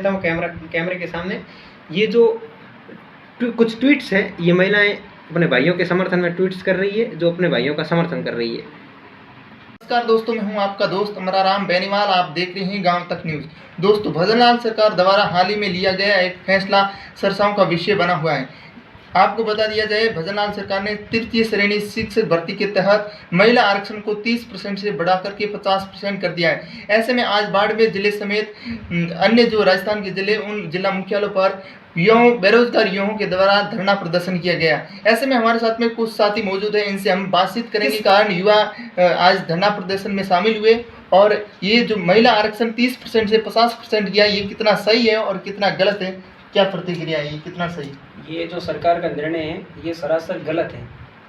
देता हूँ कैमरे के सामने। ये जो कुछ ट्वीट्स है, ये महिलाएं अपने भाइयों के समर्थन में ट्वीट्स कर रही है, जो अपने भाइयों का समर्थन कर रही है। नमस्कार दोस्तों, मैं हूं आपका दोस्त अमराराम बेनीवाल। आप देख रहे हैं गांव तक न्यूज। दोस्तों, भजनलाल सरकार द्वारा हाल ही में लिया गया एक फैसला चर्चाओं का विषय बना हुआ है। आपको बता दिया जाए, भजनलाल सरकार ने तृतीय श्रेणी शिक्षक भर्ती के तहत महिला आरक्षण को 30% से बढ़ाकर के 50% कर दिया है। ऐसे में आज बाड़मेर जिले समेत अन्य जो राजस्थान के जिले, उन जिला मुख्यालयों पर बेरोजगार युवाओं के द्वारा धरना प्रदर्शन किया गया। ऐसे में हमारे साथ में कुछ साथी मौजूद हैं, इनसे हम बातचीत करेंगे। कारण युवा आज धरना प्रदर्शन में शामिल हुए, और ये जो महिला आरक्षण 30% से 50% किया, ये कितना सही है और कितना गलत है, क्या प्रतिक्रिया है, ये कितना सही? ये जो सरकार का निर्णय है, ये सरासर गलत है।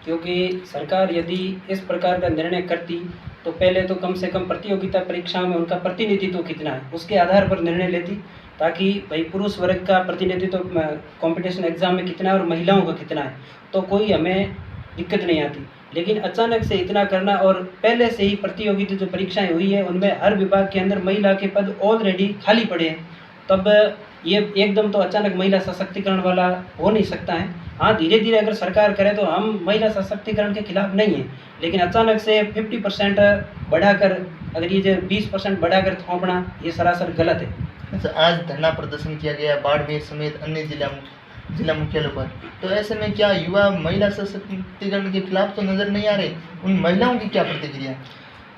क्योंकि सरकार यदि इस प्रकार का निर्णय करती तो पहले तो कम से कम प्रतियोगिता परीक्षा में उनका प्रतिनिधित्व कितना है उसके आधार पर निर्णय लेती, ताकि भाई पुरुष वर्ग का प्रतिनिधित्व कंपटीशन एग्जाम में कितना है और महिलाओं का कितना है, तो कोई हमें दिक्कत नहीं आती। लेकिन अचानक से इतना करना, और पहले से ही प्रतियोगिता जो परीक्षाएं हुई है उनमें हर विभाग के अंदर महिला के पद ऑलरेडी खाली पड़े हैं, तब ये एकदम तो अचानक महिला सशक्तिकरण वाला हो नहीं सकता है। हाँ, धीरे धीरे अगर सरकार करे तो हम महिला सशक्तिकरण के खिलाफ नहीं हैं, लेकिन अचानक से 50% बढ़ाकर, अगर ये जो 20% बढ़ाकर थोपना, ये सरासर गलत है। अच्छा, आज धरना प्रदर्शन किया गया बाड़मेर समेत अन्य जिला मुख्यालयों पर, तो ऐसे में क्या युवा महिला सशक्तिकरण के खिलाफ तो नजर नहीं आ रहे? उन महिलाओं की क्या प्रतिक्रिया है?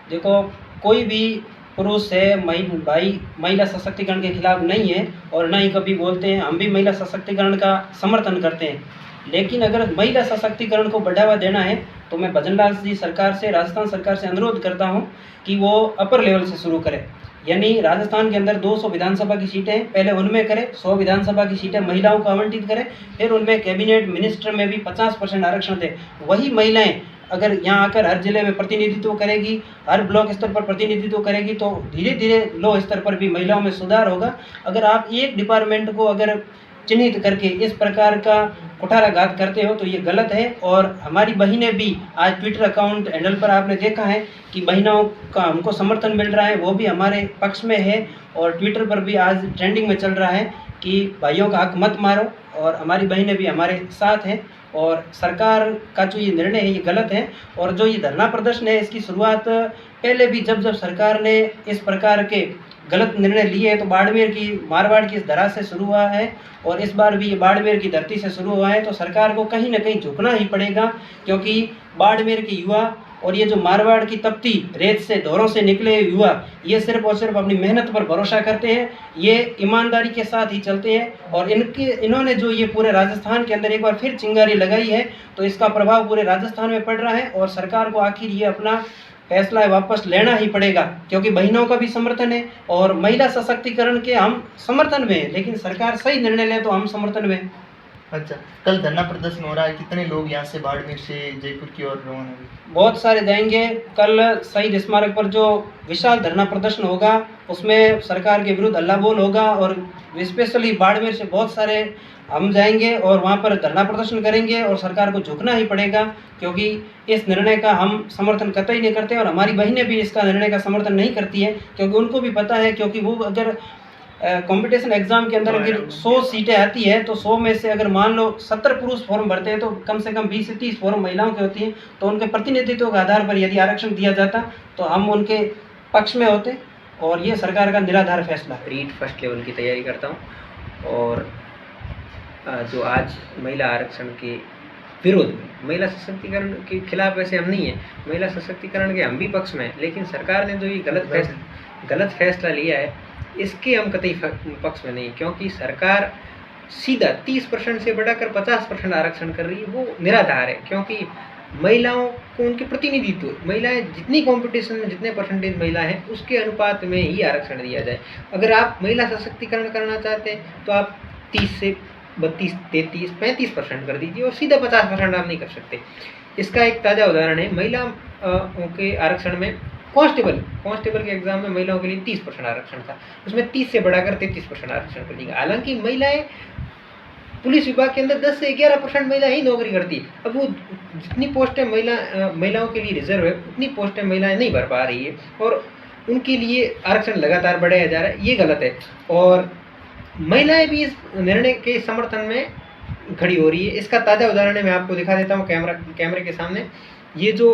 देखो, कोई भी पुरुष है भाई महिला सशक्तिकरण के खिलाफ नहीं है, और ना ही कभी बोलते हैं। हम भी महिला सशक्तिकरण का समर्थन करते हैं, लेकिन अगर महिला सशक्तिकरण को बढ़ावा देना है तो मैं भजनलाल जी सरकार से, राजस्थान सरकार से अनुरोध करता हूं कि वो अपर लेवल से शुरू करें। यानी राजस्थान के अंदर 200 विधानसभा की सीटें हैं, पहले उनमें करें 100 विधानसभा की सीटें महिलाओं को आवंटित करें, फिर उनमें कैबिनेट मिनिस्टर में भी 50% आरक्षण दें। वही महिलाएं अगर यहाँ आकर हर जिले में प्रतिनिधित्व करेगी, हर ब्लॉक स्तर पर प्रतिनिधित्व करेगी, तो धीरे धीरे लो स्तर पर भी महिलाओं में सुधार होगा। अगर आप एक डिपार्टमेंट को अगर चिन्हित करके इस प्रकार का कुठाराघात करते हो तो ये गलत है। और हमारी बहनें भी आज ट्विटर अकाउंट हैंडल पर आपने देखा है कि बहनों का हमको समर्थन मिल रहा है, वो भी हमारे पक्ष में है, और ट्विटर पर भी आज ट्रेंडिंग में चल रहा है कि भाइयों का हक मत मारो, और हमारी बहनें भी हमारे साथ हैं। और सरकार का जो ये निर्णय है ये गलत है। और जो ये धरना प्रदर्शन है, इसकी शुरुआत पहले भी जब सरकार ने इस प्रकार के गलत निर्णय लिए हैं तो बाड़मेर की, मारवाड़ की इस धरा से शुरू हुआ है, और इस बार भी ये बाड़मेर की धरती से शुरू हुआ है। तो सरकार को कहीं ना कहीं झुकना ही पड़ेगा, क्योंकि बाड़मेर के युवा और ये जो मारवाड़ की तपती रेत से, धोरों से निकले युवा, ये सिर्फ और सिर्फ अपनी मेहनत पर भरोसा करते हैं, ये ईमानदारी के साथ ही चलते हैं। और इन्होंने जो ये पूरे राजस्थान के अंदर एक बार फिर चिंगारी लगाई है, तो इसका प्रभाव पूरे राजस्थान में पड़ रहा है, और सरकार को आखिर ये अपना फैसला वापस लेना ही पड़ेगा, क्योंकि बहनों का भी समर्थन है और महिला सशक्तिकरण के हम समर्थन में हैं, लेकिन सरकार सही निर्णय ले तो हम समर्थन में हैं। अच्छा, कल धरना प्रदर्शन हो रहा है, कितने लोग यहाँ से बाड़मेर से जयपुर की ओर रवाना हुए? बहुत सारे जाएंगे। कल शहीद स्मारक पर जो विशाल धरना प्रदर्शन होगा उसमें सरकार के विरुद्ध हल्ला बोल होगा, और स्पेशली बाड़मेर से बहुत सारे हम जाएंगे और वहाँ पर धरना प्रदर्शन करेंगे, और सरकार को झुकना ही पड़ेगा, क्योंकि इस निर्णय का हम समर्थन कतई नहीं करते, और हमारी बहनें भी इसका निर्णय का समर्थन नहीं करती है, क्योंकि उनको भी पता है, क्योंकि वो अगर कंपटीशन एग्जाम के अंदर अगर 100 सीटें आती है तो 100 में से अगर मान लो 70 पुरुष फॉर्म भरते हैं तो कम से कम 20 से 30 फॉर्म महिलाओं के होती हैं। तो उनके प्रतिनिधित्व के आधार पर यदि आरक्षण दिया जाता तो हम उनके पक्ष में होते, और ये सरकार का निराधार फैसला। रीट फर्स्ट लेवल की तैयारी करता हूँ, और जो आज महिला आरक्षण के विरोध में, महिला सशक्तिकरण के खिलाफ वैसे हम नहीं हैं, महिला सशक्तिकरण के हम भी पक्ष में हैं, लेकिन सरकार ने जो ये गलत फैसला लिया है इसके हम कतई पक्ष में नहीं, क्योंकि सरकार सीधा 30% से बढ़ाकर 50% आरक्षण कर रही है, वो निराधार है। क्योंकि महिलाओं को उनके प्रतिनिधित्व, महिलाएं जितनी कंपटीशन में जितने परसेंटेज महिला हैं उसके अनुपात में ही आरक्षण दिया जाए। अगर आप महिला सशक्तिकरण करना चाहते हैं तो आप 30 से 32, 33, 35% कर दीजिए, और सीधा 50% आप नहीं कर सकते। इसका एक ताज़ा उदाहरण है, महिलाओं के आरक्षण में कांस्टेबल के एग्जाम में महिलाओं के लिए 30% आरक्षण था, उसमें 30 से बढ़ाकर 33% आरक्षण कर दिया। हालांकि महिलाएं पुलिस विभाग के अंदर 10 से 11% महिलाएं ही नौकरी करती है। अब वो जितनी पोस्टें महिलाओं के लिए रिजर्व है उतनी पोस्टें महिलाएं नहीं भर पा रही है, और उनके लिए आरक्षण लगातार बढ़ाया जा रहा है, ये गलत है। और महिलाएं भी इस निर्णय के समर्थन में खड़ी हो रही है। इसका ताज़ा उदाहरण है, मैं आपको दिखा देता हूँ कैमरे के सामने। ये जो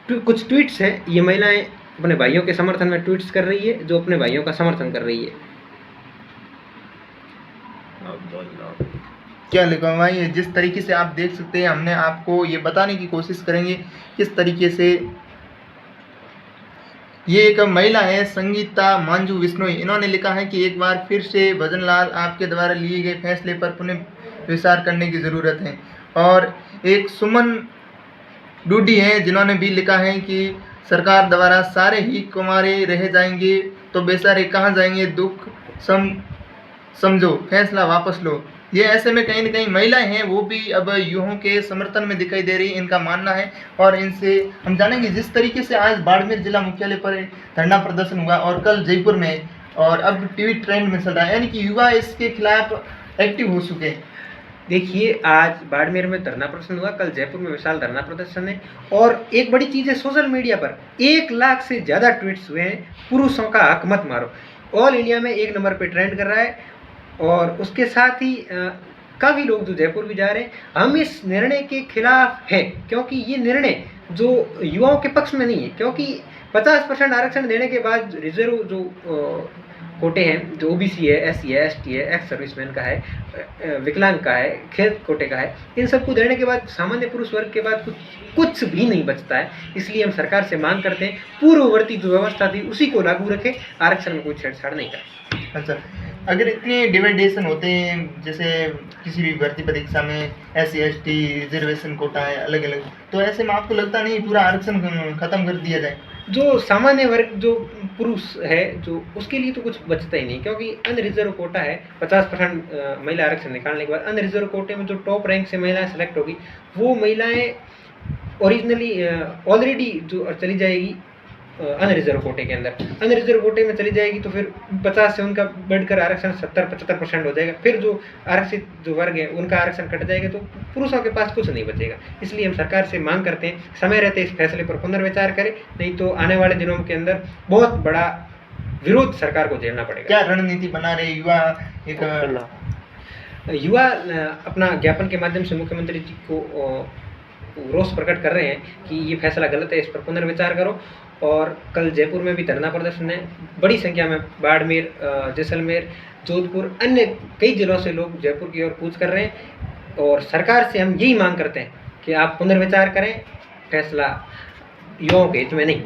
कुछ ट्वीट्स हैं, ये महिलाएं अपने भाइयों के समर्थन में ट्वीट्स कर रही है, जो अपने भाइयों का समर्थन कर रही है। क्या लिखा हुआ है, जिस तरीके से आप देख सकते हैं, हमने आपको ये बताने की कोशिश करेंगे किस तरीके से। ये एक महिला है, संगीता मंजू विश्नोई, इन्होंने लिखा है कि एक बार फिर से भजनलाल आपके द्वारा लिए गए फैसले पर पुनः विचार करने की ज़रूरत है। और एक सुमन डूडी है, जिन्होंने भी लिखा है कि सरकार द्वारा सारे ही कुंवारे रह जाएंगे तो बेचारे कहाँ जाएंगे, दुख समझो, फैसला वापस लो। ये ऐसे में कहीं ना कहीं महिलाएं हैं, वो भी अब युवाओं के समर्थन में दिखाई दे रही, इनका मानना है। और इनसे हम जानेंगे जिस तरीके से आज बाड़मेर जिला मुख्यालय पर धरना प्रदर्शन हुआ और कल जयपुर में, और अब टीवी ट्रेंड में चल रहा है, यानी कि युवा इसके खिलाफ एक्टिव हो चुके हैं। देखिए, आज बाड़मेर में धरना प्रदर्शन हुआ, कल जयपुर में विशाल धरना प्रदर्शन है। और एक बड़ी चीज़ है, सोशल मीडिया पर 1 लाख से ज़्यादा ट्वीट्स हुए हैं, पुरुषों का हक मत मारो, ऑल इंडिया में 1 नंबर पे ट्रेंड कर रहा है। और उसके साथ ही काफ़ी लोग जो जयपुर भी जा रहे हैं। हम इस निर्णय के खिलाफ हैं, क्योंकि ये निर्णय जो युवाओं के पक्ष में नहीं है, क्योंकि 50% आरक्षण देने के बाद रिजर्व जो कोटे हैं, जो ओबीसी है, एससी है, एसटी है, एक्स सर्विसमैन का है, विकलांग का है, खेत कोटे का है, इन सबको देने के बाद सामान्य पुरुष वर्ग के बाद कुछ भी नहीं बचता है। इसलिए हम सरकार से मांग करते हैं, पूर्ववर्ती जो व्यवस्था थी उसी को लागू रखें, आरक्षण में कोई छेड़छाड़ नहीं करें। अच्छा, अगर इतने डिवाइडेशन होते हैं, जैसे किसी भी भर्ती परीक्षा में एससी एसटी रिजर्वेशन कोटा है अलग अलग, तो ऐसे में आपको लगता नहीं पूरा आरक्षण खत्म कर दिया जाए? जो सामान्य वर्ग जो पुरुष है, जो उसके लिए तो कुछ बचता ही नहीं, क्योंकि अनरिजर्व कोटा है। 50% महिला आरक्षण निकालने के बाद अनरिजर्व कोटे में जो टॉप रैंक से महिलाएं सेलेक्ट होगी, वो महिलाएं ओरिजिनली ऑलरेडी जो चली जाएगी अनरिजर्व कोटे के अंदर, अनरिजर्व कोटे में चली जाएगी, तो फिर 50 से उनका बढ़कर आरक्षण 70-75% हो जाएगा। फिर जो आरक्षित जो वर्ग है उनका आरक्षण कट जाएगा, तो पुरुषों के पास कुछ नहीं बचेगा। इसलिए हम सरकार से मांग करते हैं, समय रहते इस फैसले पर पुनर्विचार करें, नहीं तो आने वाले दिनों के अंदर बहुत बड़ा विरोध सरकार को झेलना पड़ेगा। क्या रणनीति बना रहे युवा? युवा अपना ज्ञापन के माध्यम से मुख्यमंत्री जी को रोष प्रकट कर रहे हैं कि ये फैसला गलत है, इस पर पुनर्विचार करो। और कल जयपुर में भी धरना प्रदर्शन है, बड़ी संख्या में बाड़मेर, जैसलमेर, जोधपुर, अन्य कई जिलों से लोग जयपुर की ओर कूच कर रहे हैं। और सरकार से हम यही मांग करते हैं कि आप पुनर्विचार करें, फैसला युवाओं के हित में नहीं।